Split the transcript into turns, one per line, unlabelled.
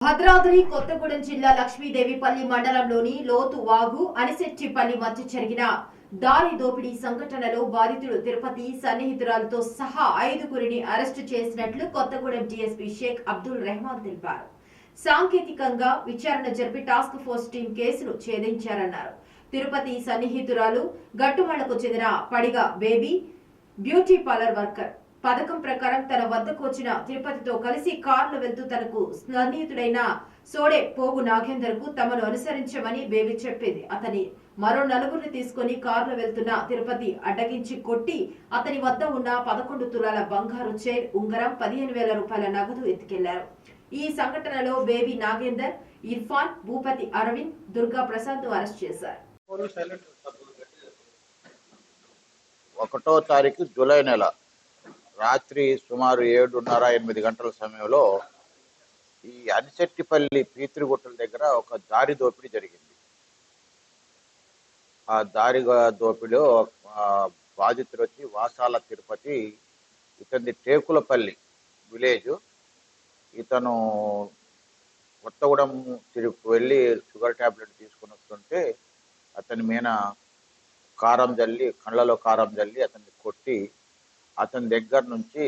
భద్రాద్రి కొత్తగూడెం జిల్లా లక్ష్మీదేవిపల్లి మండలంలోని లోతు వాగు అనిశెట్టిపల్లి మధ్య జరిగిన దారి దోపిడీ సంఘటనలో బాధితుడు తిరుపతి సన్నిహితురాలతో సహా 5గురిని అరెస్టు చేసినట్లు కొత్తగూడెం డీఎస్పీ షేక్ అబ్దుల్ రెహమాన్ తెలిపారు. సాంకేతికంగా విచారణ జరిపి టాస్క్ ఫోర్స్ టీం కేసును ఛేదించారన్నారు. తిరుపతి సన్నిహితురాలు గట్టుమళ్లకు చెందిన పడిగ బేబీ బ్యూటీ పార్లర్ వర్కర్. పథకం ప్రకారం తన వద్దకు వచ్చిన తిరుపతితో కలిసి కారులో వెళ్తూ తనకు సన్నిహితుడైన సోడే పోగు నాగేందర్ కు తమను అనుసరించమని బేబీ చెప్పింది. అతని మరో 4గురిని తీసుకుని కారులో వెళ్తున్న తిరుపతి అడ్డగించి కొట్టి అతని వద్ద ఉన్న 11 తులాల బంగారు చైర్, ఉంగరం, 15,000 రూపాయల నగదు ఎత్తుకెళ్లారు. ఈ సంఘటనలో బేబీ నాగేందర్, ఇర్ఫాన్, భూపతి అరవింద్, దుర్గా ప్రసాద్ ను అరెస్ట్ చేశారు.
1వ తారీఖు జూలై నెల రాత్రి సుమారు 7:30-8 గంటల సమయంలో ఈ అనిశెట్టిపల్లి పీత్రిగుట్టల దగ్గర ఒక దారి దోపిడీ జరిగింది. ఆ దారి దోపిడిలో బాధితుడు వచ్చి వాసాల తిరుపతి, ఇతని టేకులపల్లి విలేజ్. ఇతను కొత్తగూడెం తిరుగు వెళ్ళి షుగర్ ట్యాబ్లెట్ తీసుకుని వస్తుంటే అతని మీద కారం జల్లి, కళ్ళలో కారం జల్లి అతన్ని కొట్టి అతని దగ్గర నుంచి